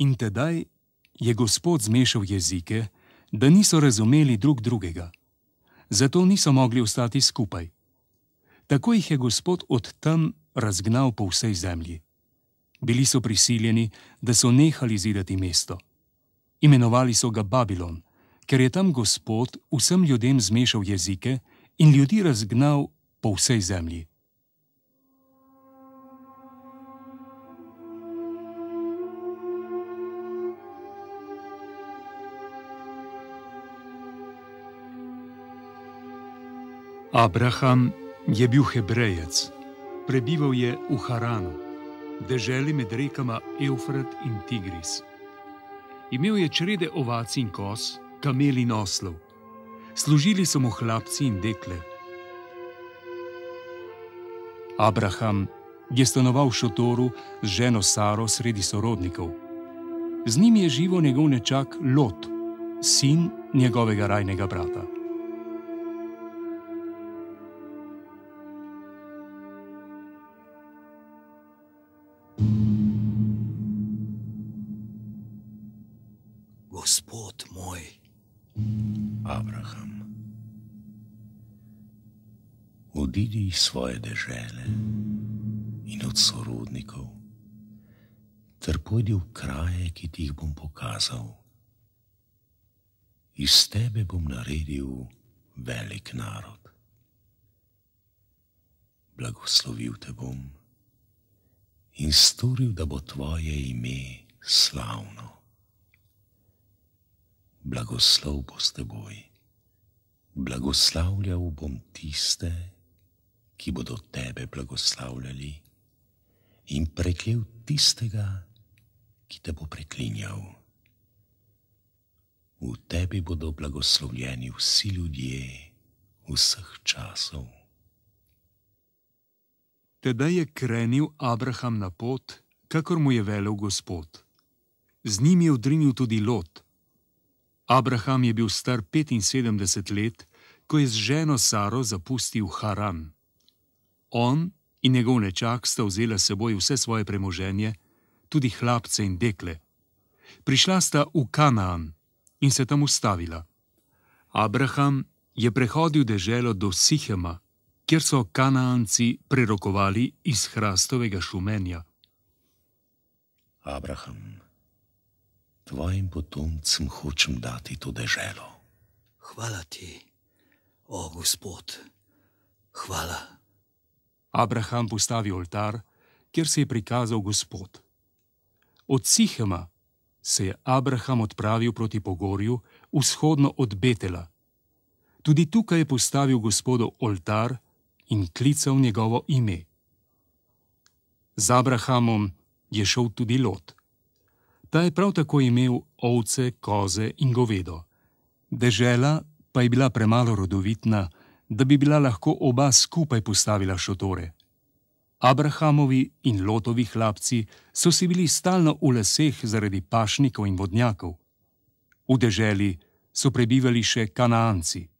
In tedaj je Gospod zmešal jezike, da niso razumeli drug drugega. Zato niso mogli ostati skupaj. Tako jih je Gospod od tam razgnal po vsej zemlji. Bili so prisiljeni, da so nehali zidati mesto. Imenovali so ga Babilon, ker je tam Gospod vsem ljudem zmešal jezike in ljudi razgnal po vsej zemlji. Abraham je bil Hebrejec, prebival je v Haranu, deželi med rekama Evfrat in Tigris. Imel je črede ovac in koz, kamel in oslov. Služili so mu hlapci in dekle. Abraham je stanoval v šotoru z ženo Saro sredi sorodnikov. Z njim je živel njegov nečak Lot, sin njegovega rajnega brata. Gospod moj, Abraham, odidi iz svoje dežele in od sorodnikov, ter pojdi v kraje, ki ti jih bom pokazal. Iz tebe bom naredil velik narod. Blagoslovil te bom in storil, da bo tvoje ime slavno. Blagoslov bo s teboj. Blagoslavljal bom tiste, ki bodo tebe blagoslavljali, in preklel tistega, ki te bo preklinjal. V tebi bodo blagoslovljeni vsi ljudje vseh časov. Tedaj je krenil Abraham na pot, kakor mu je velel Gospod. Z njim je odrinil tudi Lot. Abraham je bil star 75 let, ko je z ženo Saro zapustil Haran. On in njegov nečak sta vzela s seboj vse svoje premoženje, tudi hlapce in dekle. Prišla sta v Kanaan in se tam ustavila. Abraham je prehodil deželo do Sihema, kjer so Kanaanci prerokovali iz hrastovega šumenja. Abraham, tvojim potomcem hočem dati to deželo. hvala ti, o Gospod, hvala. Abraham postavi oltar, kjer se je prikazal Gospod. Od Sihema se je Abraham odpravil proti pogorju, vzhodno od Betela. Tudi tukaj je postavil Gospodu oltar in klical njegovo ime. Z Abrahamom je šel tudi Lot. Ta je prav tako imel ovce, koze in govedo. Dežela pa je bila premalo rodovitna, da bi bila lahko oba skupaj postavila šotore. Abrahamovi in Lotovi hlapci so si bili stalno v laseh zaradi pašnikov in vodnjakov. V deželi so prebivali še Kanaanci.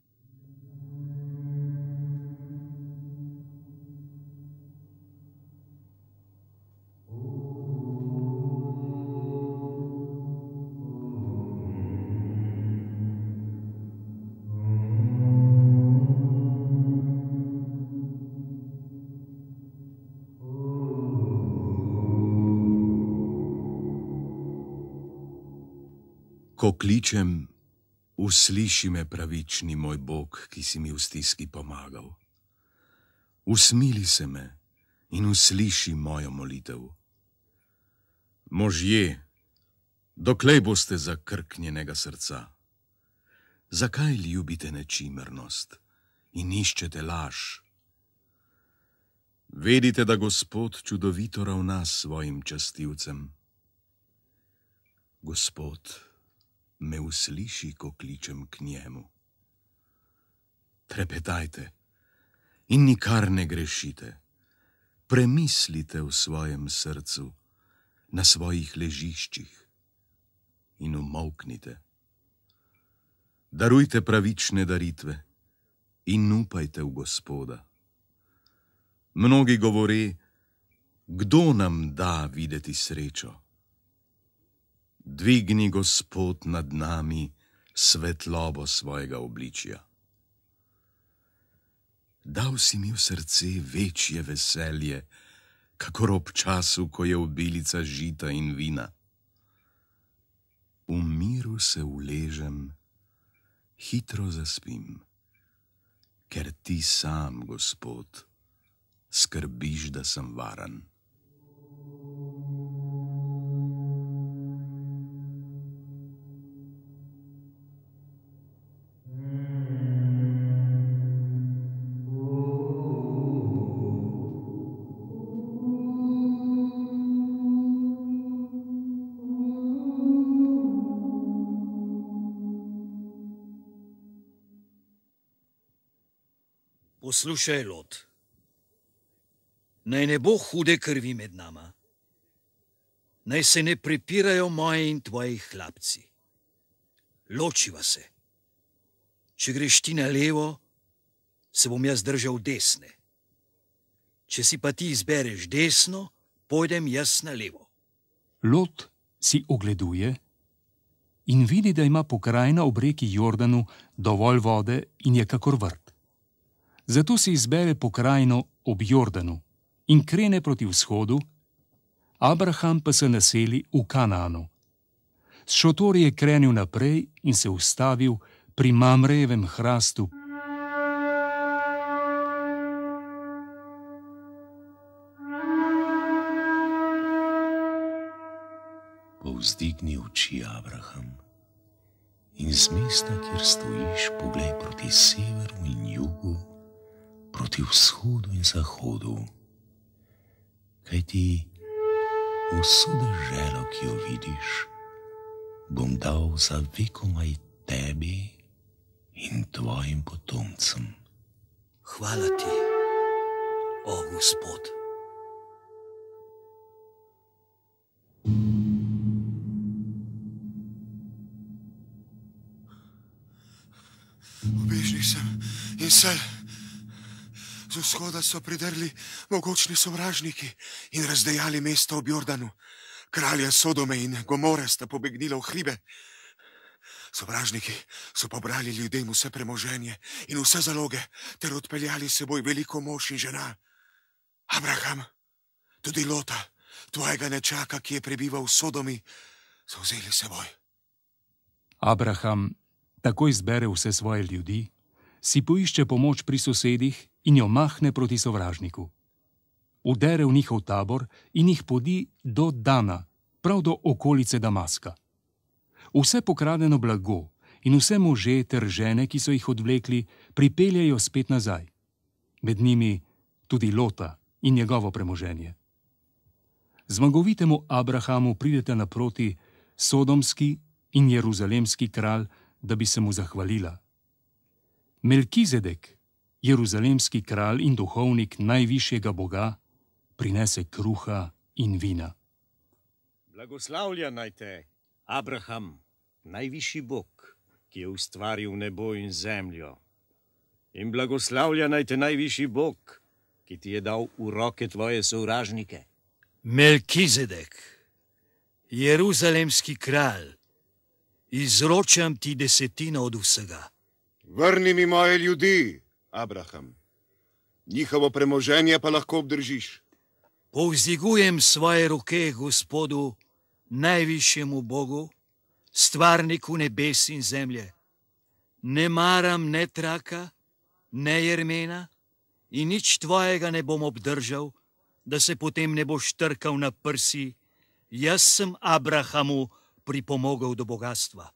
Ko kličem, usliši me, pravični moj Bog, ki si mi v stiski pomagal. Usmili se me in usliši mojo molitev. Možje, doklej boste zakrknjenega srca? Zakaj ljubite nečimrnost in iščete laž? Vedite, da Gospod čudovito ravna s svojim častilcem. Gospod me usliši, ko kličem k njemu. Trepetajte in nikar ne grešite. Premislite v svojem srcu, na svojih ležiščih in umolknite. Darujte pravične daritve in upajte v Gospoda. Mnogi govore, kdo nam da videti srečo? Dvigni, Gospod, nad nami svetlobo svojega obličja. Dal si mi v srce večje veselje, kakor ob času, ko je obilica žita in vina. V miru se uležem, hitro zaspim, ker ti sam, Gospod, skrbiš, da sem varen. Poslušaj, Lot. Naj ne bo hude krvi med nama. Naj se ne prepirajo moji in tvoji hlapci. Ločiva se. Če greš ti na levo, se bom jaz držal desne. Če si pa ti izbereš desno, pojdem jaz na levo. Lot si ogleduje in vidi, da ima pokrajina ob reki Jordanu dovolj vode in je kakor vrt. Zato si izbere pokrajino ob Jordanu in krene proti vzhodu, Abraham pa se naseli v Kanaanu. S šotori je krenil naprej in se ustavil pri Mamrejevem hrastu. Povzdigni oči, Abraham, in z mesta, kjer stojiš, poglej proti severu in jugu, proti vzhodu in zahodu, kajti vso deželo, ki jo vidiš, bom dal za vekomaj tebi in tvojim potomcem. Hvala ti, o Gospod. Ubežnik sem in sel. Z vzhoda so pridrli mogočni sovražniki in razdejali mesto ob Jordanu. Kralja Sodome in Gomore sta pobegnila v hribe. Sovražniki so pobrali ljudem vse premoženje in vse zaloge ter odpeljali s seboj veliko mož in žena. Abraham, tudi Lota, tvojega nečaka, ki je prebival v Sodomi, so vzeli s seboj. Abraham takoj zbere vse svoje ljudi, si poišče pomoč pri sosedih in jo mahne proti sovražniku. Udere v njihov tabor in jih podi do Dana, prav do okolice Damaska. Vse pokradeno blago in vse može ter žene, ki so jih odvlekli, pripeljejo spet nazaj. Med njimi tudi Lota in njegovo premoženje. Zmagovitemu Abrahamu prideta naproti sodomski in jeruzalemski kralj, da bi se mu zahvalila. Melkizedek, jeruzalemski kralj in duhovnik najvišjega Boga, prinese kruha in vina. Blagoslavlja naj te, Abraham, najvišji Bog, ki je ustvaril nebo in zemljo. In blagoslavlja naj te najvišji Bog, ki ti je dal v roke tvoje sovražnike. Melkizedek, jeruzalemski kralj, izročam ti desetino od vsega. Vrni mi moje ljudi, Abraham. Njihovo premoženje pa lahko obdržiš. Povzdigujem svoje roke Gospodu, najvišjemu Bogu, stvarniku nebes in zemlje. Ne maram ne traka, ne jermena in nič tvojega ne bom obdržal, da se potem ne boš trkal na prsi. Jaz sem Abrahamu pripomogel do bogastva.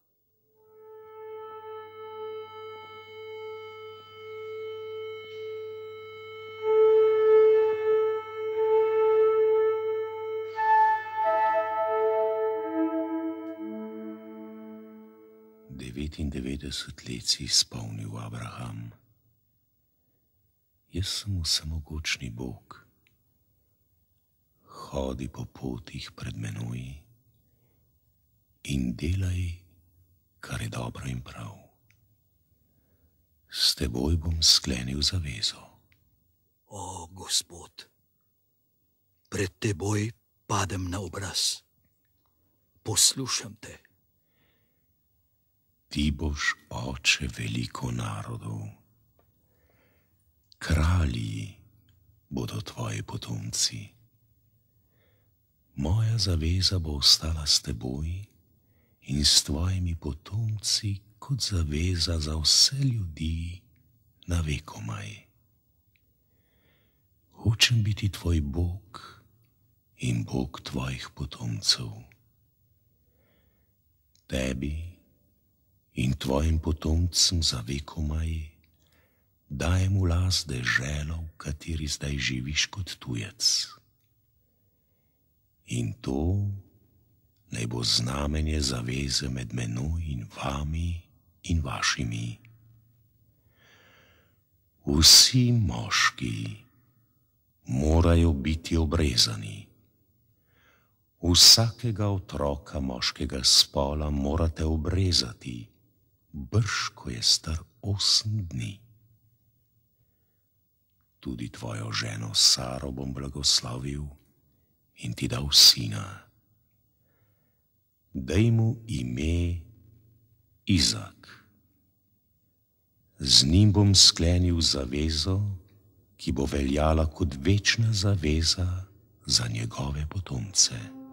Let si izpolnil, Abraham. Jaz sem vsemogočni Bog. Hodi po potih pred menoj in delaj, kar je dobro in prav. S teboj bom sklenil zavezo. O, Gospod, pred teboj padem na obraz. poslušam te. Ti boš oče veliko narodov. Kralji bodo tvoji potomci. Moja zaveza bo ostala s teboj in s tvojimi potomci kot zaveza za vse ljudi na vekomaj. Hočem biti tvoj Bog in Bog tvojih potomcev. Tebi in tvojim potomcem za vekomaj dajem v last deželo, v kateri zdaj živiš kot tujec. In to naj bo znamenje zaveze med menoj in vami in vašimi. Vsi moški morajo biti obrezani. Vsakega otroka moškega spola morate obrezati, brž ko je star 8 dni. Tudi tvojo ženo Saro bom blagoslovil in ti dal sina. Daj mu ime Izak. Z njim bom sklenil zavezo, ki bo veljala kot večna zaveza za njegove potomce.